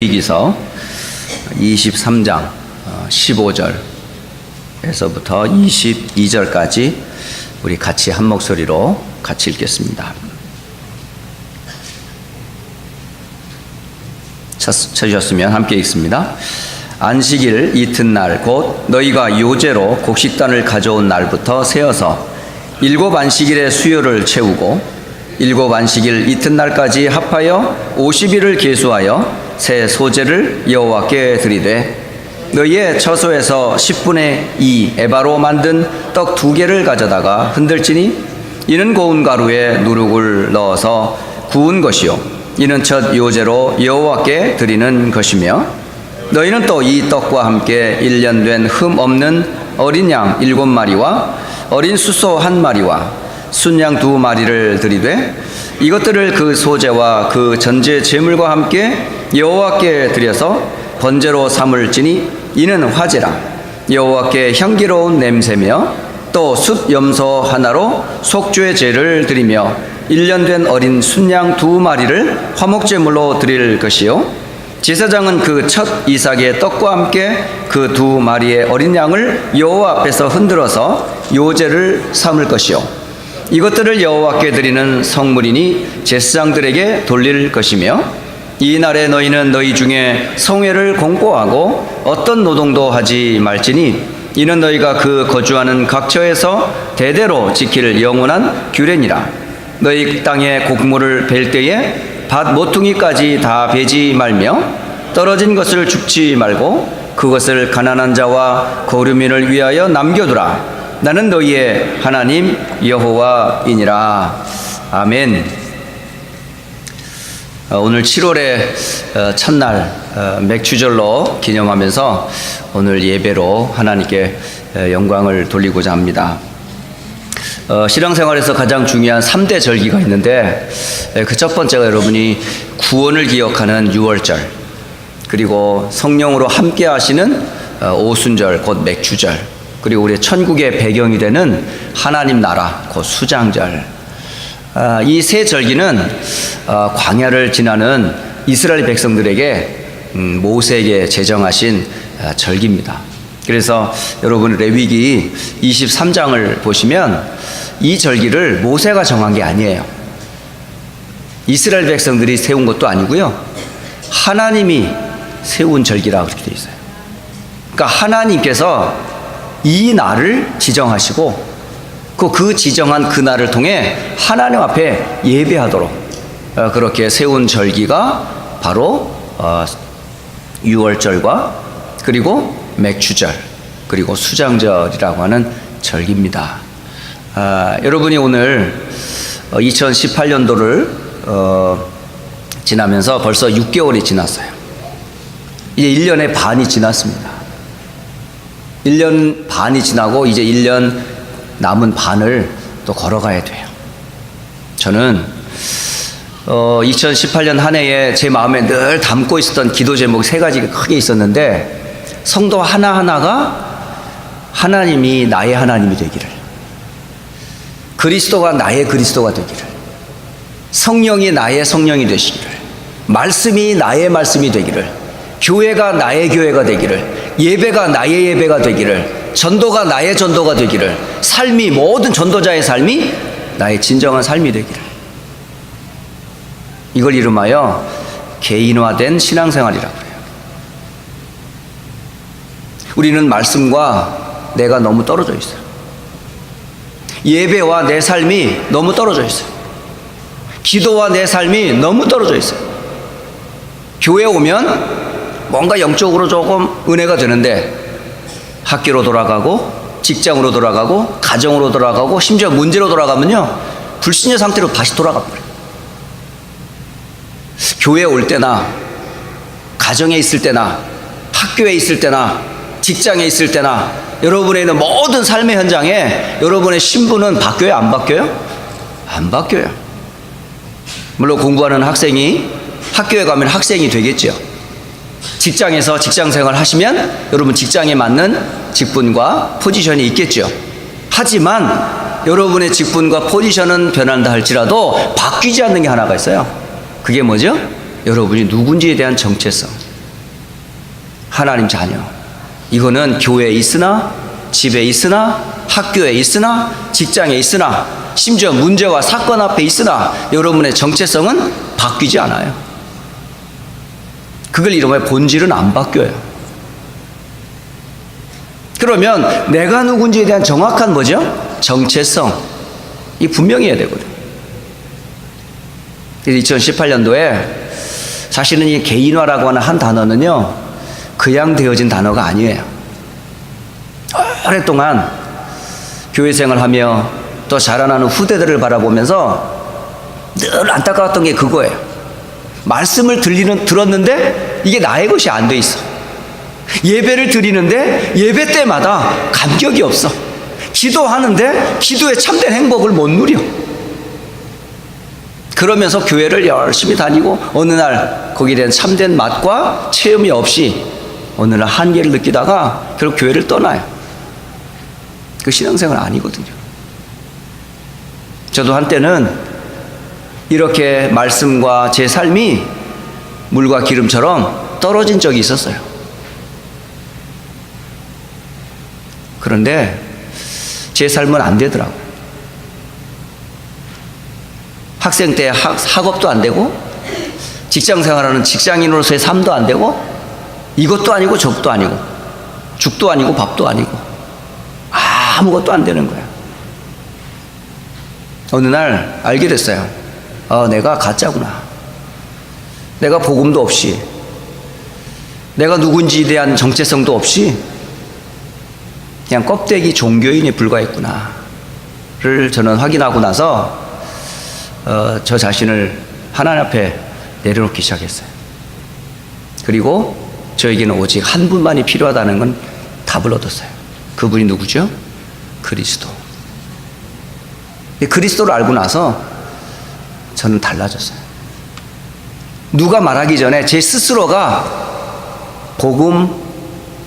레위기서 23장 15절에서부터 22절까지 우리 같이 한 목소리로 같이 읽겠습니다. 찾으셨으면 함께 읽습니다. 안식일 이튿날 곧 너희가 요제로 곡식단을 가져온 날부터 세어서 7 안식일의 수요를 채우고 7 안식일 이튿날까지 합하여 50일을 계수하여 새 소제를 여호와께 드리되 너희의 처소에서 10분의 2 에바로 만든 떡 2개를 가져다가 흔들지니 이는 고운 가루에 누룩을 넣어서 구운 것이요 이는 첫 요제로 여호와께 드리는 것이며 너희는 또 이 떡과 함께 1년 된 흠 없는 어린 양 7마리와 어린 숫소 1마리와 순양 2마리를 드리되 이것들을 그 소제와 그 전제 제물과 함께 여호와께 드려서 번제로 삼을지니 이는 화제라 여호와께 향기로운 냄새며 또 숫 염소 하나로 속죄 제를 드리며 1년 된 어린 순양 2마리를 화목제물로 드릴 것이요 제사장은 그 첫 이삭의 떡과 함께 그 2마리의 어린 양을 여호와 앞에서 흔들어서 요제를 삼을 것이요 이것들을 여호와께 드리는 성물이니 제사장들에게 돌릴 것이며 이 날에 너희는 너희 중에 성회를 공고하고 어떤 노동도 하지 말지니 이는 너희가 그 거주하는 각처에서 대대로 지킬 영원한 규례니라. 너희 땅에 곡물을 벨 때에 밭 모퉁이까지 다 베지 말며 떨어진 것을 줍지 말고 그것을 가난한 자와 거류민을 위하여 남겨두라. 나는 너희의 하나님 여호와이니라. 아멘. 오늘 7월의 첫날 맥주절로 기념하면서 오늘 예배로 하나님께 영광을 돌리고자 합니다. 신앙생활에서 가장 중요한 3대 절기가 있는데 그 첫 번째가 여러분이 구원을 기억하는 유월절, 그리고 성령으로 함께 하시는 오순절 곧 맥주절, 그리고 우리 천국의 배경이 되는 하나님 나라 곧 수장절. 이 세 절기는 광야를 지나는 이스라엘 백성들에게 모세에게 제정하신 절기입니다. 그래서 여러분 레위기 23장을 보시면 이 절기를 모세가 정한 게 아니에요. 이스라엘 백성들이 세운 것도 아니고요. 하나님이 세운 절기라고 그렇게 되어 있어요. 그러니까 하나님께서 이 날을 지정하시고 그 지정한 그 날을 통해 하나님 앞에 예배하도록 그렇게 세운 절기가 바로 유월절과 그리고 맥주절 그리고 수장절이라고 하는 절기입니다. 여러분이 오늘 2018년도를 지나면서 벌써 6개월이 지났어요. 이제 1년의 반이 지났습니다. 1년 반이 지나고 이제 1년 남은 반을 또 걸어가야 돼요. 저는 2018년 한 해에 제 마음에 늘 담고 있었던 기도 제목이 3가지가 크게 있었는데, 성도 하나하나가 하나님이 나의 하나님이 되기를, 그리스도가 나의 그리스도가 되기를, 성령이 나의 성령이 되시기를, 말씀이 나의 말씀이 되기를, 교회가 나의 교회가 되기를, 예배가 나의 예배가 되기를, 전도가 나의 전도가 되기를, 삶이 모든 전도자의 삶이 나의 진정한 삶이 되기를, 이걸 이름하여 개인화된 신앙생활이라고 해요. 우리는 말씀과 내가 너무 떨어져 있어요. 예배와 내 삶이 너무 떨어져 있어요. 기도와 내 삶이 너무 떨어져 있어요. 교회 오면 뭔가 영적으로 조금 은혜가 되는데 학교로 돌아가고 직장으로 돌아가고 가정으로 돌아가고 심지어 문제로 돌아가면요 불신의 상태로 다시 돌아갑니다. 교회에 올 때나 가정에 있을 때나 학교에 있을 때나 직장에 있을 때나 여러분의 있는 모든 삶의 현장에 여러분의 신분은 바뀌어요? 안 바뀌어요? 안 바뀌어요. 물론 공부하는 학생이 학교에 가면 학생이 되겠죠. 직장에서 직장생활 하시면 여러분 직장에 맞는 직분과 포지션이 있겠죠. 하지만 여러분의 직분과 포지션은 변한다 할지라도 바뀌지 않는 게 하나가 있어요. 그게 뭐죠? 여러분이 누군지에 대한 정체성. 하나님 자녀. 이거는 교회에 있으나, 집에 있으나, 학교에 있으나, 직장에 있으나, 심지어 문제와 사건 앞에 있으나 여러분의 정체성은 바뀌지 않아요. 그걸 이름하여 본질은 안 바뀌어요. 그러면 내가 누군지에 대한 정확한 뭐죠? 정체성. 이 분명해야 되거든요. 그래서 2018년도에 사실은 이 개인화라고 하는 한 단어는요, 그냥 되어진 단어가 아니에요. 오랫동안 교회 생활하며 또 자라나는 후대들을 바라보면서 늘 안타까웠던 게 그거예요. 말씀을 들었는데 이게 나의 것이 안 돼 있어. 예배를 드리는데 예배 때마다 감격이 없어. 기도하는데 기도의 참된 행복을 못 누려. 그러면서 교회를 열심히 다니고 어느 날 거기에 대한 참된 맛과 체험이 없이 어느 날 한계를 느끼다가 결국 교회를 떠나요. 그 신앙생활 아니거든요. 저도 한때는 이렇게 말씀과 제 삶이 물과 기름처럼 떨어진 적이 있었어요. 그런데 제 삶은 안 되더라고요. 학생 때 학업도 안 되고, 직장 생활하는 직장인으로서의 삶도 안 되고, 이것도 아니고 저것도 아니고, 죽도 아니고 밥도 아니고, 아무것도 안 되는 거예요. 어느 날 알게 됐어요. 내가 가짜구나. 내가 복음도 없이, 내가 누군지에 대한 정체성도 없이 그냥 껍데기 종교인에 불과했구나를 저는 확인하고 나서 저 자신을 하나님 앞에 내려놓기 시작했어요. 그리고 저에게는 오직 한 분만이 필요하다는 건 답을 얻었어요. 그분이 누구죠? 그리스도. 그리스도를 알고 나서 저는 달라졌어요. 누가 말하기 전에 제 스스로가 복음,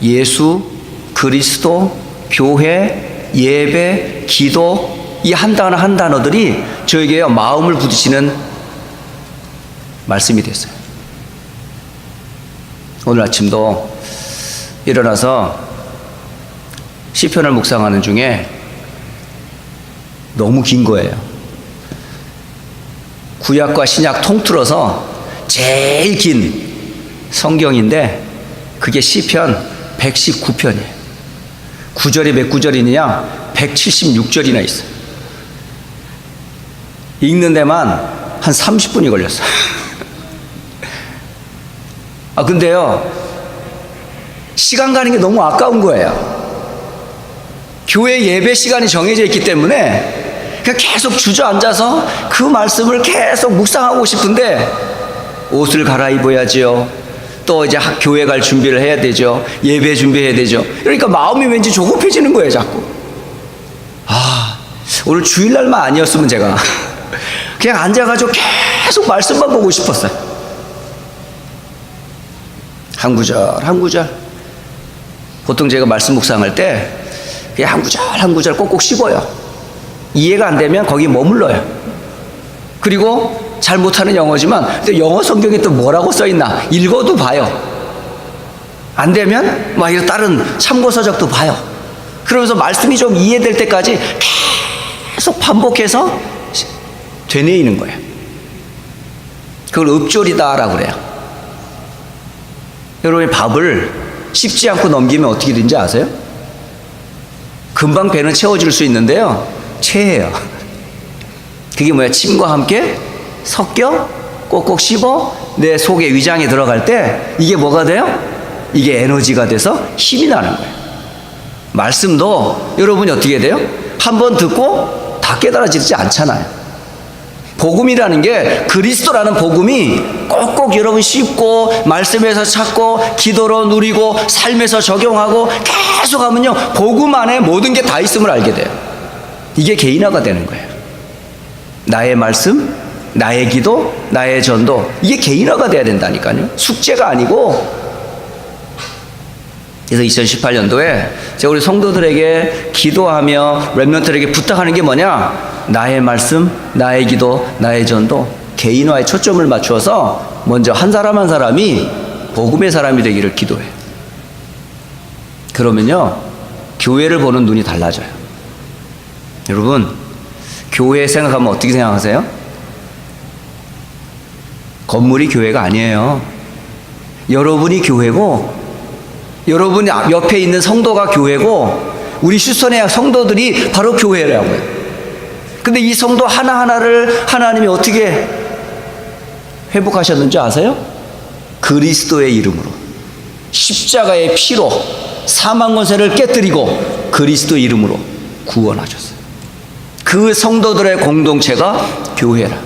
예수, 그리스도, 교회, 예배, 기도, 이 한 단어 한 단어들이 저에게 마음을 부딪히는 말씀이 됐어요. 오늘 아침도 일어나서 시편을 묵상하는 중에 너무 긴 거예요. 구약과 신약 통틀어서 제일 긴 성경인데 그게 시편 119편이에요. 구절이 몇 구절이냐? 176절이나 있어요. 읽는 데만 한 30분이 걸렸어요. 근데요, 시간 가는 게 너무 아까운 거예요. 교회 예배 시간이 정해져 있기 때문에 그냥 계속 주저앉아서 그 말씀을 계속 묵상하고 싶은데 옷을 갈아입어야지요. 또 이제 교회 갈 준비를 해야 되죠. 예배 준비해야 되죠. 그러니까 마음이 왠지 조급해지는 거예요, 자꾸. 오늘 주일날만 아니었으면 제가 그냥 앉아가지고 계속 말씀만 보고 싶었어요. 한 구절 한 구절. 보통 제가 말씀 묵상할 때 그냥 한 구절 한 구절 꼭꼭 씹어요. 이해가 안 되면 거기 머물러요. 그리고 잘 못하는 영어지만 근데 영어 성경에 또 뭐라고 써있나 읽어도 봐요. 안 되면 막 이런 다른 참고서적도 봐요. 그러면서 말씀이 좀 이해될 때까지 계속 반복해서 되뇌이는 거예요. 그걸 읍졸이다라고 그래요. 여러분이 밥을 씹지 않고 넘기면 어떻게 되는지 아세요? 금방 배는 채워질 수 있는데요, 체해요. 그게 뭐야? 침과 함께 섞여 꼭꼭 씹어 내 속에 위장에 들어갈 때 이게 뭐가 돼요? 이게 에너지가 돼서 힘이 나는 거예요. 말씀도 여러분이 어떻게 돼요? 한번 듣고 다 깨달아지지 않잖아요. 복음이라는 게, 그리스도라는 복음이 꼭꼭 여러분 씹고 말씀에서 찾고 기도로 누리고 삶에서 적용하고 계속 하면요, 복음 안에 모든 게 다 있음을 알게 돼요. 이게 개인화가 되는 거예요. 나의 말씀, 나의 기도, 나의 전도, 이게 개인화가 돼야 된다니까요. 숙제가 아니고. 그래서 2018년도에 제가 우리 성도들에게 기도하며 렘넌트들에게 부탁하는 게 뭐냐? 나의 말씀, 나의 기도, 나의 전도, 개인화에 초점을 맞추어서 먼저 한 사람 한 사람이 복음의 사람이 되기를 기도해요. 그러면요, 교회를 보는 눈이 달라져요. 여러분, 교회 생각하면 어떻게 생각하세요? 건물이 교회가 아니에요. 여러분이 교회고, 여러분 옆에 있는 성도가 교회고, 우리 휴스턴의 성도들이 바로 교회라고요. 근데 이 성도 하나하나를 하나님이 어떻게 회복하셨는지 아세요? 그리스도의 이름으로, 십자가의 피로 사망 권세를 깨뜨리고 그리스도 이름으로 구원하셨어요. 그 성도들의 공동체가 교회라.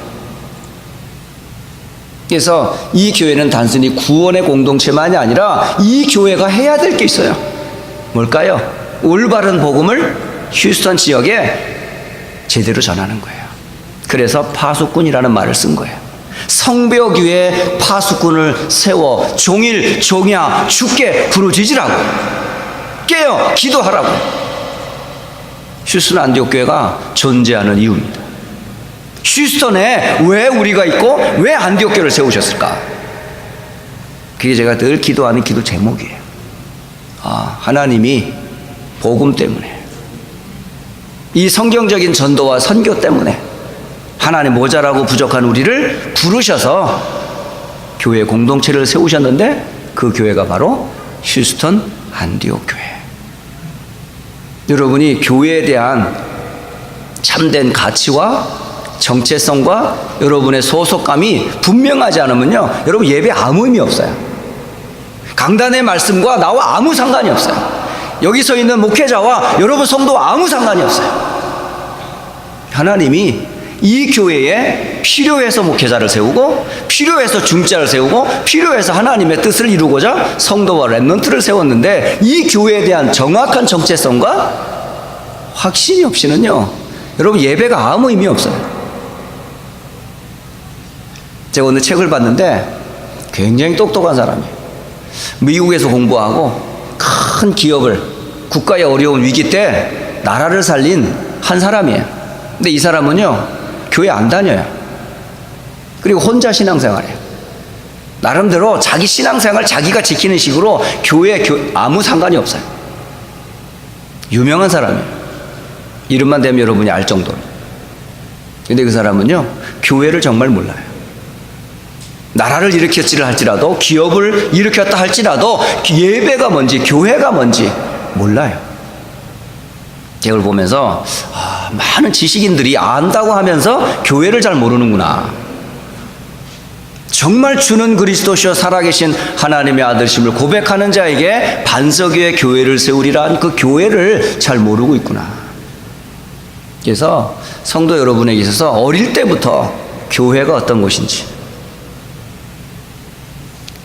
그래서 이 교회는 단순히 구원의 공동체만이 아니라 이 교회가 해야 될 게 있어요. 뭘까요? 올바른 복음을 휴스턴 지역에 제대로 전하는 거예요. 그래서 파수꾼이라는 말을 쓴 거예요. 성벽 위에 파수꾼을 세워 종일 종야 죽게 부르짖으라고, 깨어 기도하라고. 휴스턴 안디옥 교회가 존재하는 이유입니다. 휴스턴에 왜 우리가 있고 왜 안디옥 교회를 세우셨을까? 그게 제가 늘 기도하는 기도 제목이에요. 하나님이 복음 때문에, 이 성경적인 전도와 선교 때문에 하나님 모자라고 부족한 우리를 부르셔서 교회 공동체를 세우셨는데, 그 교회가 바로 휴스턴 안디옥 교회. 여러분이 교회에 대한 참된 가치와 정체성과 여러분의 소속감이 분명하지 않으면요, 여러분 예배 아무 의미 없어요. 강단의 말씀과 나와 아무 상관이 없어요. 여기 서 있는 목회자와 여러분 성도와 아무 상관이 없어요. 하나님이 이 교회에 필요해서 목회자를 세우고, 필요해서 중자를 세우고, 필요해서 하나님의 뜻을 이루고자 성도와 렘넌트를 세웠는데, 이 교회에 대한 정확한 정체성과 확신이 없이는요, 여러분 예배가 아무 의미 없어요. 제가 오늘 책을 봤는데 굉장히 똑똑한 사람이에요. 미국에서 공부하고 큰 기업을, 국가의 어려운 위기 때 나라를 살린 한 사람이에요. 근데 이 사람은요, 교회 안 다녀요. 그리고 혼자 신앙생활해요. 나름대로 자기 신앙생활 자기가 지키는 식으로 교회 아무 상관이 없어요. 유명한 사람이에요. 이름만 대면 여러분이 알 정도로. 근데 그 사람은요, 교회를 정말 몰라요. 나라를 일으켰지를 할지라도, 기업을 일으켰다 할지라도 예배가 뭔지, 교회가 뭔지 몰라요. 이걸 보면서 많은 지식인들이 안다고 하면서 교회를 잘 모르는구나. 정말 주는 그리스도시여 살아계신 하나님의 아들심을 고백하는 자에게 반석 위에 교회를 세우리라, 그 교회를 잘 모르고 있구나. 그래서 성도 여러분에게 있어서 어릴 때부터 교회가 어떤 곳인지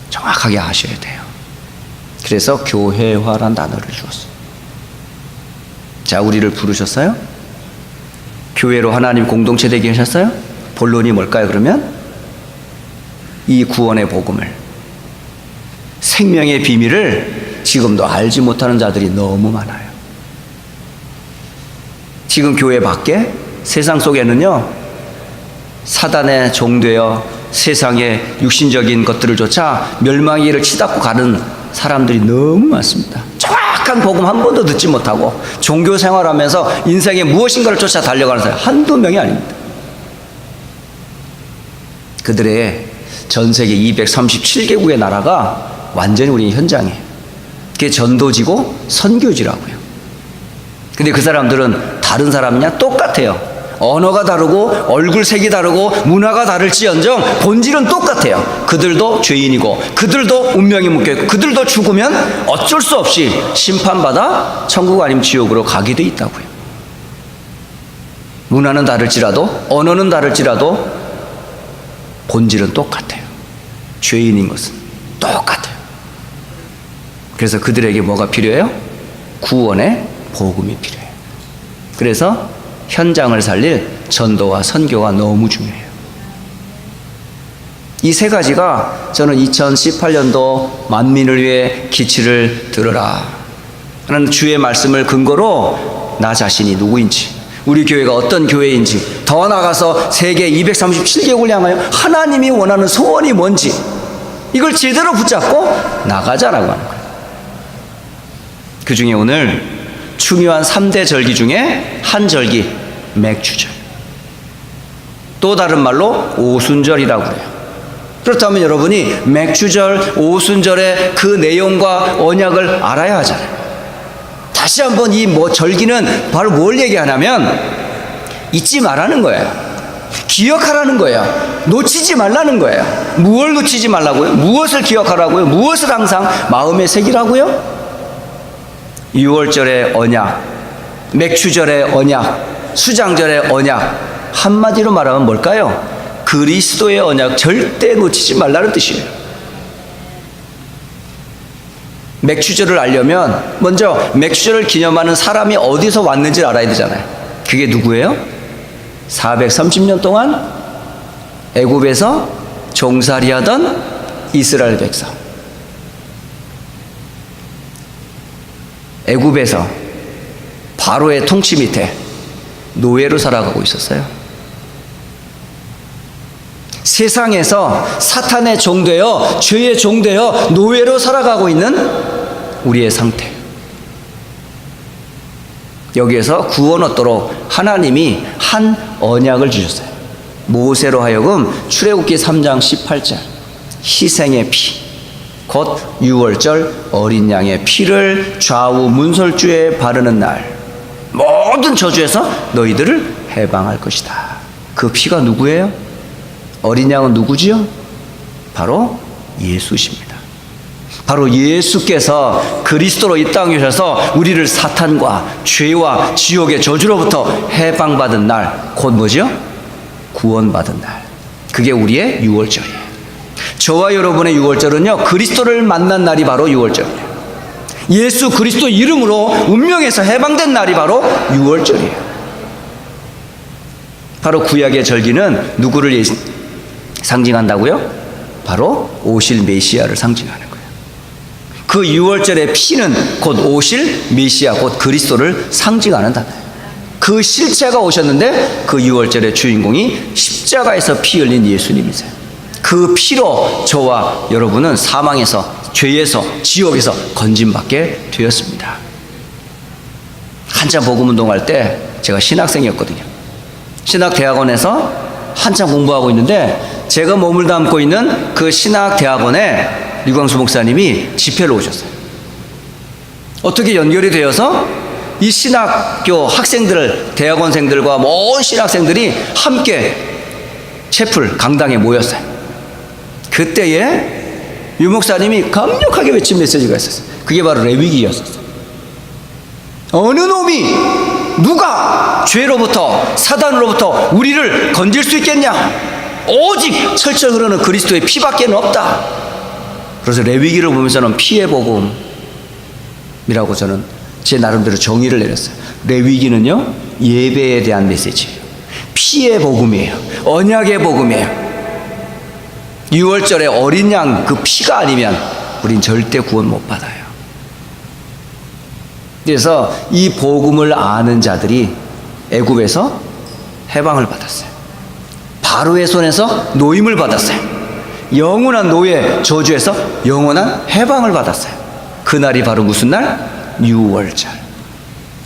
정확하게 아셔야 돼요. 그래서 교회화란 단어를 주었어요. 자, 우리를 부르셨어요? 교회로 하나님 공동체 되게 하셨어요? 본론이 뭘까요, 그러면? 이 구원의 복음을, 생명의 비밀을 지금도 알지 못하는 자들이 너무 많아요. 지금 교회 밖에 세상 속에는요, 사단의 종되어 세상의 육신적인 것들을 조차 멸망의 길을 치닫고 가는 사람들이 너무 많습니다. 정확한 복음 한 번도 듣지 못하고 종교 생활하면서 인생의 무엇인가를 쫓아 달려가는 사람 한두 명이 아닙니다. 그들의 전 세계 237개국의 나라가 완전히 우리 현장이에요. 그게 전도지고 선교지라고요. 근데 그 사람들은 다른 사람이냐? 똑같아요. 언어가 다르고 얼굴색이 다르고 문화가 다를지언정 본질은 똑같아요. 그들도 죄인이고 그들도 운명이 묶여있고 그들도 죽으면 어쩔 수 없이 심판받아 천국 아니면 지옥으로 가게 돼 있다고요. 문화는 다를지라도 언어는 다를지라도 본질은 똑같아요. 죄인인 것은 똑같아요. 그래서 그들에게 뭐가 필요해요? 구원의 복음이 필요해요. 그래서 현장을 살릴 전도와 선교가 너무 중요해요. 이 세 가지가 저는 2018년도 만민을 위해 기치를 들으라 하는 주의 말씀을 근거로 나 자신이 누구인지, 우리 교회가 어떤 교회인지, 더 나아가서 세계 237개국을 향하여 하나님이 원하는 소원이 뭔지, 이걸 제대로 붙잡고 나가자라고 하는 거예요. 그 중에 오늘 중요한 3대 절기 중에 한 절기, 맥추절. 또 다른 말로 오순절이라고 해요. 그렇다면 여러분이 맥추절, 오순절의 그 내용과 언약을 알아야 하잖아요. 다시 한번 이 절기는 바로 뭘 얘기하냐면 잊지 말라는 거예요. 기억하라는 거예요. 놓치지 말라는 거예요. 무엇을 놓치지 말라고요? 무엇을 기억하라고요? 무엇을 항상 마음에 새기라고요? 6월절의 언약, 맥추절의 언약, 수장절의 언약, 한마디로 말하면 뭘까요? 그리스도의 언약 절대 놓치지 말라는 뜻이에요. 맥추절을 알려면 먼저 맥추절을 기념하는 사람이 어디서 왔는지를 알아야 되잖아요. 그게 누구예요? 430년 동안 애굽에서 종살이하던 이스라엘 백성. 애굽에서 바로의 통치 밑에 노예로 살아가고 있었어요. 세상에서 사탄의 종되어 죄의 종되어 노예로 살아가고 있는 우리의 상태. 여기에서 구원 얻도록 하나님이 한 언약을 주셨어요. 모세로 하여금 출애굽기 3장 18절 희생의 피, 곧 6월절 어린 양의 피를 좌우 문설주에 바르는 날 모든 저주에서 너희들을 해방할 것이다. 그 피가 누구예요? 어린 양은 누구지요? 바로 예수십니다. 바로 예수께서 그리스도로 이 땅에 오셔서 우리를 사탄과 죄와 지옥의 저주로부터 해방받은 날, 곧 뭐죠? 구원받은 날. 그게 우리의 6월절이에요. 저와 여러분의 6월절은요, 그리스도를 만난 날이 바로 6월절이에요. 예수 그리스도 이름으로 운명에서 해방된 날이 바로 6월절이에요. 바로 구약의 절기는 누구를 상징한다고요? 바로 오실 메시아를 상징하는 거예요. 그 6월절의 피는 곧 오실 메시아, 곧 그리스도를 상징하는 단어예요. 그 실체가 오셨는데 그 6월절의 주인공이 십자가에서 피 흘린 예수님이세요. 그 피로 저와 여러분은 사망에서, 죄에서, 지옥에서 건짐받게 되었습니다. 한참 복음운동할 때 제가 신학생이었거든요. 신학대학원에서 한참 공부하고 있는데 제가 몸을 담고 있는 그 신학대학원에 류광수 목사님이 집회를 오셨어요. 어떻게 연결이 되어서 이 신학교 학생들, 대학원생들과 모든 신학생들이 함께 채플 강당에 모였어요. 그때에 유 목사님이 강력하게 외친 메시지가 있었어요. 그게 바로 레위기였었어요. 어느 놈이 누가 죄로부터 사단으로부터 우리를 건질 수 있겠냐? 오직 철철 흐르는 그리스도의 피밖에 없다. 그래서 레위기를 보면서는 피의 복음이라고 저는 제 나름대로 정의를 내렸어요. 레위기는요, 예배에 대한 메시지예요. 피의 복음이에요. 언약의 복음이에요. 6월절에 어린 양 그 피가 아니면 우린 절대 구원 못 받아요. 그래서 이 복음을 아는 자들이 애굽에서 해방을 받았어요. 바로의 손에서 노임을 받았어요. 영원한 노예 저주에서 영원한 해방을 받았어요. 그날이 바로 무슨 날? 6월절.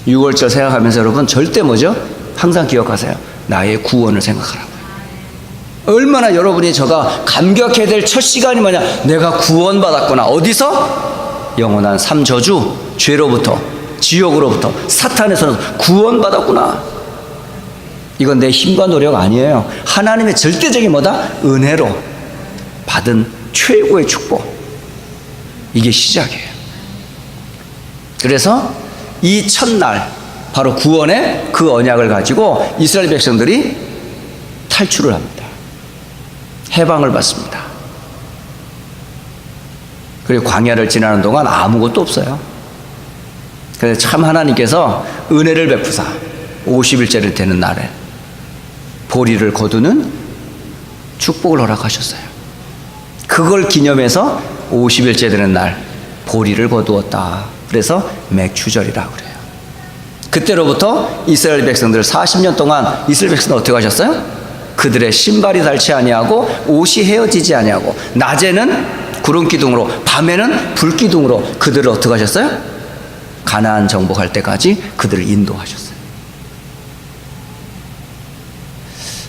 6월절 생각하면서 여러분 절대 뭐죠? 항상 기억하세요. 나의 구원을 생각하라고요. 얼마나 여러분이 저가 감격해야 될 첫 시간이 뭐냐? 내가 구원받았구나. 어디서? 영원한 삼저주, 죄로부터, 지옥으로부터, 사탄의 손에서 구원받았구나. 이건 내 힘과 노력 아니에요. 하나님의 절대적인 뭐다? 은혜로 받은 최고의 축복. 이게 시작이에요. 그래서 이 첫날 바로 구원의 그 언약을 가지고 이스라엘 백성들이 탈출을 합니다. 해방을 받습니다. 그리고 광야를 지나는 동안 아무것도 없어요. 그래서 참 하나님께서 은혜를 베푸사 50일째를 되는 날에 보리를 거두는 축복을 허락하셨어요. 그걸 기념해서 50일째 되는 날 보리를 거두었다. 그래서 맥추절이라고 그래요. 그때로부터 이스라엘 백성들 40년 동안 이스라엘 백성들 어떻게 하셨어요? 그들의 신발이 닳지 아니하고 옷이 헤어지지 아니하고 낮에는 구름 기둥으로 밤에는 불 기둥으로 그들을 어떻게 하셨어요? 가나안 정복할 때까지 그들을 인도하셨어요.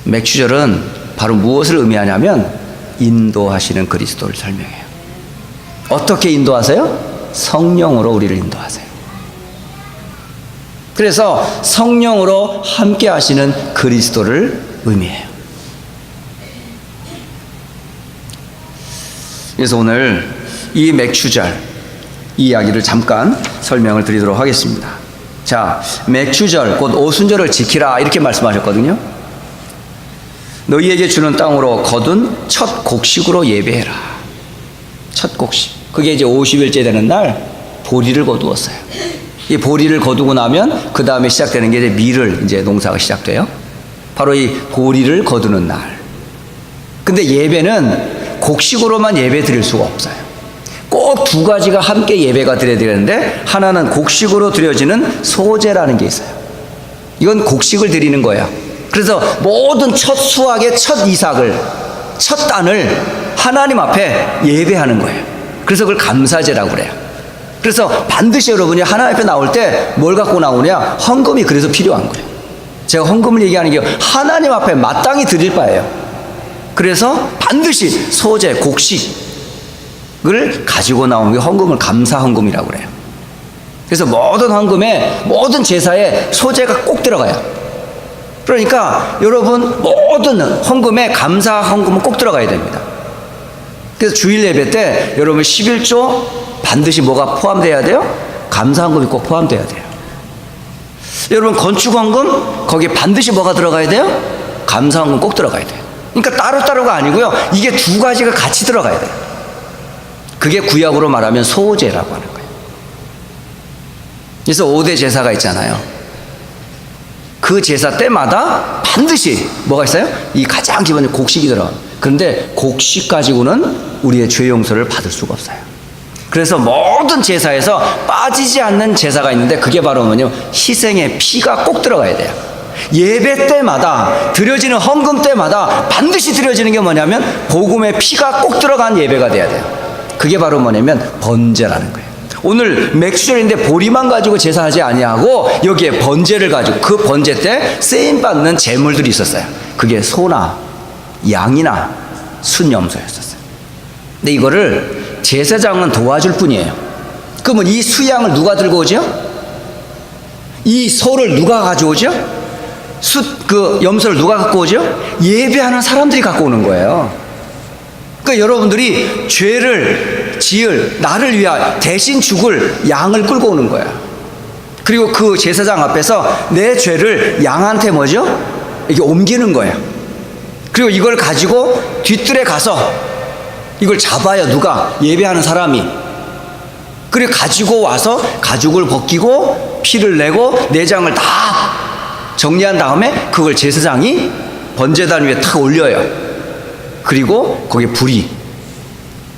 맥추절은 바로 무엇을 의미하냐면 인도하시는 그리스도를 설명해요. 어떻게 인도하세요? 성령으로 우리를 인도하세요. 그래서 성령으로 함께 하시는 그리스도를 의미해요. 그래서 오늘 이 맥추절 이 이야기를 잠깐 설명을 드리도록 하겠습니다. 자, 맥추절 곧 오순절을 지키라 이렇게 말씀하셨거든요. 너희에게 주는 땅으로 거둔 첫 곡식으로 예배해라. 첫 곡식. 그게 이제 50일째 되는 날 보리를 거두었어요. 이 보리를 거두고 나면 그 다음에 시작되는 게 이제 밀을 이제 농사가 시작돼요. 바로 이 보리를 거두는 날. 근데 예배는 곡식으로만 예배 드릴 수가 없어요. 꼭 두 가지가 함께 예배가 드려야 되는데 하나는 곡식으로 드려지는 소제라는 게 있어요. 이건 곡식을 드리는 거예요. 그래서 모든 첫 수확의 첫 이삭을 첫 단을 하나님 앞에 예배하는 거예요. 그래서 그걸 감사제라고 그래요. 그래서 반드시 여러분이 하나님 앞에 나올 때 뭘 갖고 나오냐? 헌금이 그래서 필요한 거예요. 제가 헌금을 얘기하는 게 하나님 앞에 마땅히 드릴 바예요. 그래서 반드시 소제, 곡식을 가지고 나오는 게 헌금을 감사 헌금이라고 그래요. 그래서 모든 헌금에 모든 제사에 소제가 꼭 들어가요. 그러니까 여러분 모든 헌금에 감사 헌금은 꼭 들어가야 됩니다. 그래서 주일 예배 때 여러분 11조 반드시 뭐가 포함되어야 돼요? 감사 헌금이 꼭 포함되어야 돼요. 여러분 건축 헌금 거기에 반드시 뭐가 들어가야 돼요? 감사 헌금 꼭 들어가야 돼요. 그러니까 따로따로가 아니고요. 이게 두 가지가 같이 들어가야 돼요. 그게 구약으로 말하면 소제라고 하는 거예요. 그래서 5대 제사가 있잖아요. 그 제사 때마다 반드시 뭐가 있어요? 이 가장 기본의 곡식이 들어가요. 그런데 곡식 가지고는 우리의 죄 용서를 받을 수가 없어요. 그래서 모든 제사에서 빠지지 않는 제사가 있는데 그게 바로 뭐냐면 희생의 피가 꼭 들어가야 돼요. 예배 때마다 드려지는 헌금 때마다 반드시 드려지는 게 뭐냐면 복음의 피가 꼭 들어간 예배가 돼야 돼요. 그게 바로 뭐냐면 번제라는 거예요. 오늘 맥추절인데 보리만 가지고 제사하지 아니하고 여기에 번제를 가지고 그 번제 때 쓰임 받는 제물들이 있었어요. 그게 소나 양이나 순염소였었어요. 근데 이거를 제사장은 도와줄 뿐이에요. 그러면 이 수양을 누가 들고 오죠? 이 소를 누가 가져오죠? 그 염소를 누가 갖고 오죠? 예배하는 사람들이 갖고 오는 거예요. 그러니까 여러분들이 죄를 지을 나를 위하여 대신 죽을 양을 끌고 오는 거야. 그리고 그 제사장 앞에서 내 죄를 양한테 뭐죠? 이게 옮기는 거예요. 그리고 이걸 가지고 뒤뜰에 가서 이걸 잡아요. 누가? 예배하는 사람이. 그리고 가지고 와서 가죽을 벗기고 피를 내고 내장을 다 정리한 다음에 그걸 제사장이 번제단 위에 탁 올려요. 그리고 거기에 불이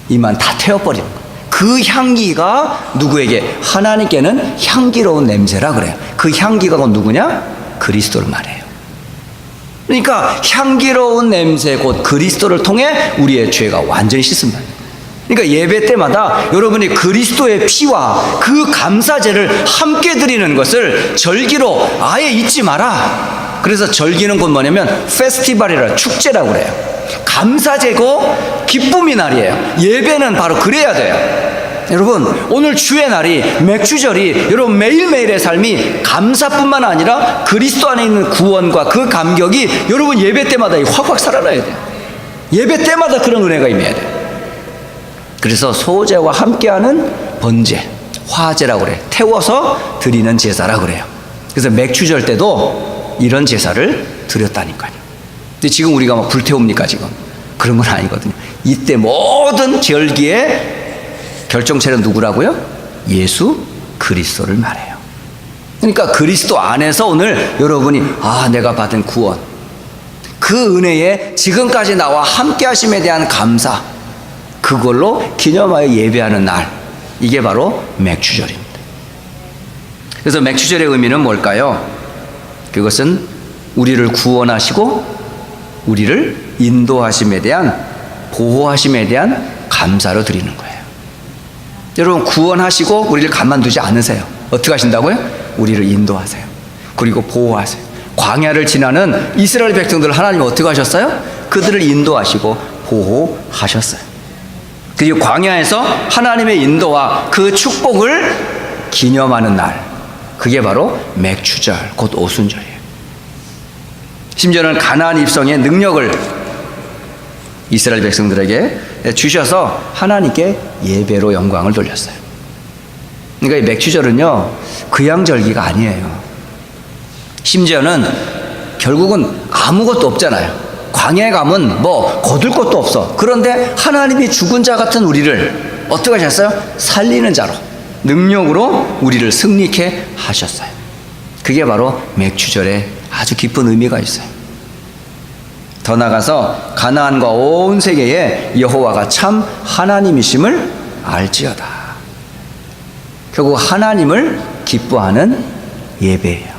이만 다 태워버리는 거예요. 그 향기가 누구에게? 하나님께는 향기로운 냄새라 그래요. 그 향기가 누구냐? 그리스도를 말해요. 그러니까 향기로운 냄새 곧 그리스도를 통해 우리의 죄가 완전히 씻습니다. 그러니까 예배 때마다 여러분이 그리스도의 피와 그 감사제를 함께 드리는 것을 절기로 아예 잊지 마라. 그래서 절기는 곧 뭐냐면 페스티벌이라 축제라고 그래요. 감사제고 기쁨의 날이에요. 예배는 바로 그래야 돼요. 여러분 오늘 주의 날이 맥추절이 여러분 매일매일의 삶이 감사뿐만 아니라 그리스도 안에 있는 구원과 그 감격이 여러분 예배 때마다 확확 살아나야 돼요. 예배 때마다 그런 은혜가 임해야 돼요. 그래서 소제와 함께하는 번제, 화제라고 그래요. 태워서 드리는 제사라고 그래요. 그래서 맥추절 때도 이런 제사를 드렸다니까요. 근데 지금 우리가 막 불태웁니까 지금? 그런 건 아니거든요. 이때 모든 절기의 결정체는 누구라고요? 예수 그리스도를 말해요. 그러니까 그리스도 안에서 오늘 여러분이 내가 받은 구원, 그 은혜에 지금까지 나와 함께 하심에 대한 감사, 그걸로 기념하여 예배하는 날, 이게 바로 맥추절입니다. 그래서 맥추절의 의미는 뭘까요? 그것은 우리를 구원하시고 우리를 인도하심에 대한, 보호하심에 대한 감사로 드리는 거예요. 여러분 구원하시고 우리를 가만두지 않으세요. 어떻게 하신다고요? 우리를 인도하세요. 그리고 보호하세요. 광야를 지나는 이스라엘 백성들을 하나님이 어떻게 하셨어요? 그들을 인도하시고 보호하셨어요. 그리고 광야에서 하나님의 인도와 그 축복을 기념하는 날, 그게 바로 맥추절, 곧 오순절이에요. 심지어는 가나안 입성의 능력을 이스라엘 백성들에게 주셔서 하나님께 예배로 영광을 돌렸어요. 그러니까 이 맥추절은요, 그양절기가 아니에요. 심지어는 결국은 아무것도 없잖아요. 광야에 가면 뭐 거둘 것도 없어. 그런데 하나님이 죽은 자 같은 우리를 어떻게 하셨어요? 살리는 자로, 능력으로 우리를 승리케 하셨어요. 그게 바로 맥추절에 아주 깊은 의미가 있어요. 더 나아가서 가나안과 온 세계에 여호와가 참 하나님이심을 알지어다. 결국 하나님을 기뻐하는 예배예요.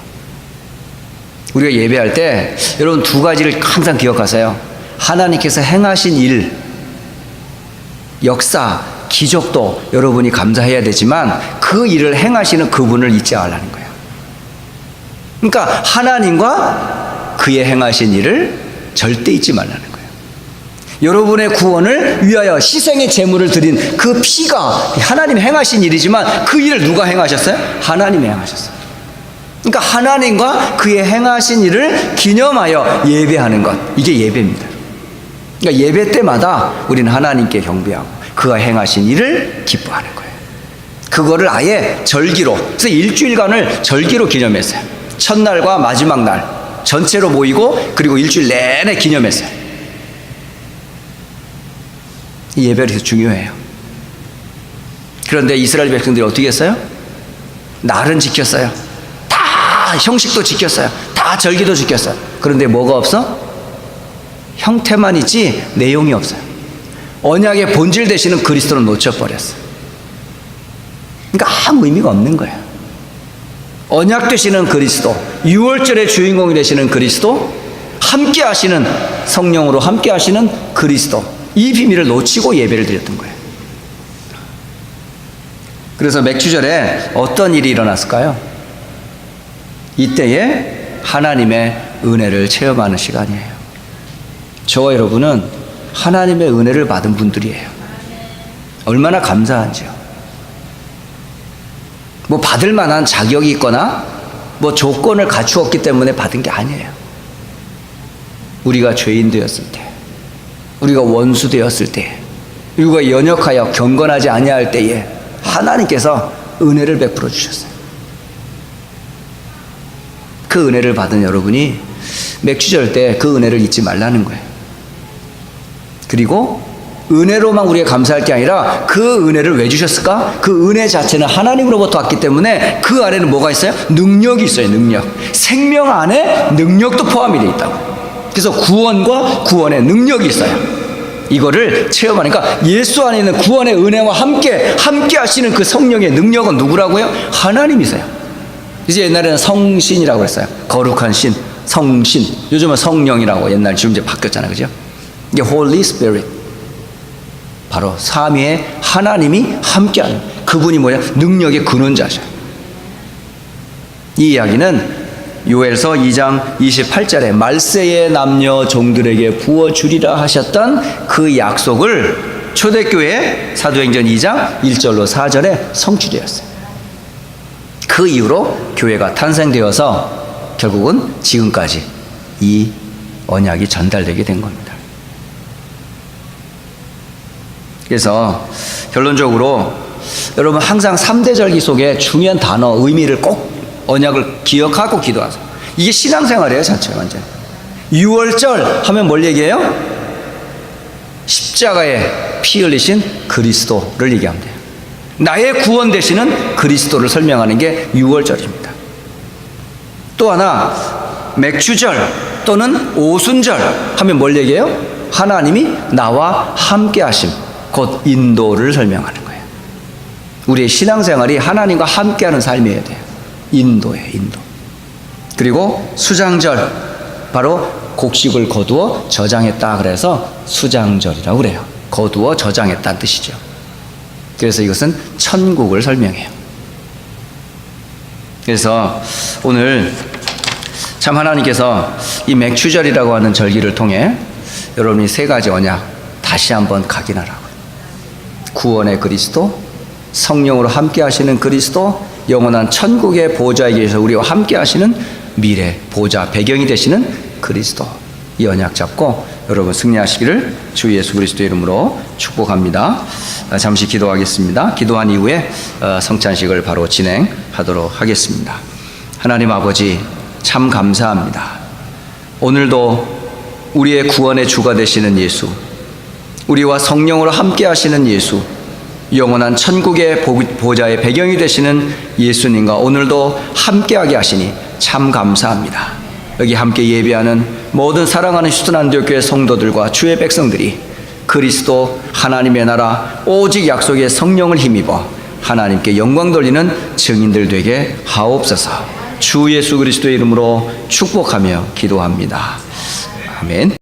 우리가 예배할 때 여러분 두 가지를 항상 기억하세요. 하나님께서 행하신 일, 역사, 기적도 여러분이 감사해야 되지만 그 일을 행하시는 그분을 잊지 말라는 거예요. 그러니까 하나님과 그의 행하신 일을 절대 잊지 말라는 거예요. 여러분의 구원을 위하여 희생의 제물을 드린 그 피가 하나님 행하신 일이지만 그 일을 누가 행하셨어요? 하나님이 행하셨어요. 그러니까 하나님과 그의 행하신 일을 기념하여 예배하는 것, 이게 예배입니다. 그러니까 예배 때마다 우리는 하나님께 경배하고 그가 행하신 일을 기뻐하는 거예요. 그거를 아예 절기로, 그래서 일주일간을 절기로 기념했어요. 첫날과 마지막 날 전체로 모이고 그리고 일주일 내내 기념했어요. 이 예배가 그래서 중요해요. 그런데 이스라엘 백성들이 어떻게 했어요? 날은 지켰어요. 다 형식도 지켰어요. 다 절기도 지켰어요. 그런데 뭐가 없어? 형태만 있지 내용이 없어요. 언약의 본질 되시는 그리스도를 놓쳐버렸어요. 그러니까 아무 의미가 없는 거예요. 언약 되시는 그리스도, 유월절의 주인공이 되시는 그리스도, 함께 하시는, 성령으로 함께 하시는 그리스도, 이 비밀을 놓치고 예배를 드렸던 거예요. 그래서 맥추절에 어떤 일이 일어났을까요? 이때에 하나님의 은혜를 체험하는 시간이에요. 저와 여러분은 하나님의 은혜를 받은 분들이에요. 얼마나 감사한지요. 뭐 받을 만한 자격이 있거나 뭐 조건을 갖추었기 때문에 받은 게 아니에요. 우리가 죄인 되었을 때, 우리가 원수 되었을 때, 우리가 연약하여 경건하지 아니할 때에 하나님께서 은혜를 베풀어 주셨어요. 그 은혜를 받은 여러분이 맥추절 때 그 은혜를 잊지 말라는 거예요. 그리고 은혜로만 우리가 감사할 게 아니라 그 은혜를 왜 주셨을까? 그 은혜 자체는 하나님으로부터 왔기 때문에 그 안에는 뭐가 있어요? 능력이 있어요. 능력. 생명 안에 능력도 포함이 되어 있다고. 그래서 구원과 구원의 능력이 있어요. 이거를 체험하니까 예수 안에 있는 구원의 은혜와 함께 하시는 그 성령의 능력은 누구라고요? 하나님이세요. 이제 옛날에는 성신이라고 했어요. 거룩한 신, 성신. 요즘은 성령이라고, 옛날 지금 이제 바뀌었잖아요. 그죠? 이게 Holy Spirit. 바로 삼위의 하나님이 함께하는, 그분이 뭐냐? 능력의 근원자셔요. 이 이야기는 요엘서 2장 28절에 말세의 남녀 종들에게 부어주리라 하셨던 그 약속을 초대교회 사도행전 2장 1절로 4절에 성취되었어요. 그 이후로 교회가 탄생되어서 결국은 지금까지 이 언약이 전달되게 된 겁니다. 그래서 결론적으로 여러분 항상 3대 절기 속에 중요한 단어, 의미를 꼭 언약을 기억하고 기도하세요. 이게 신앙생활이에요, 자체가 완전. 6월절 하면 뭘 얘기해요? 십자가에 피 흘리신 그리스도를 얘기하면 돼요. 나의 구원 되시는 그리스도를 설명하는 게 6월절입니다. 또 하나 맥추절 또는 오순절 하면 뭘 얘기해요? 하나님이 나와 함께 하심, 곧 인도를 설명하는 거예요. 우리의 신앙생활이 하나님과 함께하는 삶이어야 돼요. 인도예요, 인도. 그리고 수장절, 바로 곡식을 거두어 저장했다 그래서 수장절이라고 그래요. 거두어 저장했다는 뜻이죠. 그래서 이것은 천국을 설명해요. 그래서 오늘 참 하나님께서 이 맥추절이라고 하는 절기를 통해 여러분이 세 가지 언약 다시 한번 각인하라고. 구원의 그리스도, 성령으로 함께 하시는 그리스도, 영원한 천국의 보좌에 계셔서 우리와 함께 하시는 미래 보좌 배경이 되시는 그리스도. 이 언약 잡고 여러분 승리하시기를 주 예수 그리스도의 이름으로 축복합니다. 잠시 기도하겠습니다. 기도한 이후에 성찬식을 바로 진행하도록 하겠습니다. 하나님 아버지, 참 감사합니다. 오늘도 우리의 구원의 주가 되시는 예수, 우리와 성령으로 함께 하시는 예수, 영원한 천국의 보좌의 배경이 되시는 예수님과 오늘도 함께하게 하시니 참 감사합니다. 여기 함께 예배하는 모든 사랑하는 휴스턴 안디옥교회 성도들과 주의 백성들이 그리스도 하나님의 나라 오직 약속의 성령을 힘입어 하나님께 영광 돌리는 증인들 되게 하옵소서. 주 예수 그리스도의 이름으로 축복하며 기도합니다. 아멘.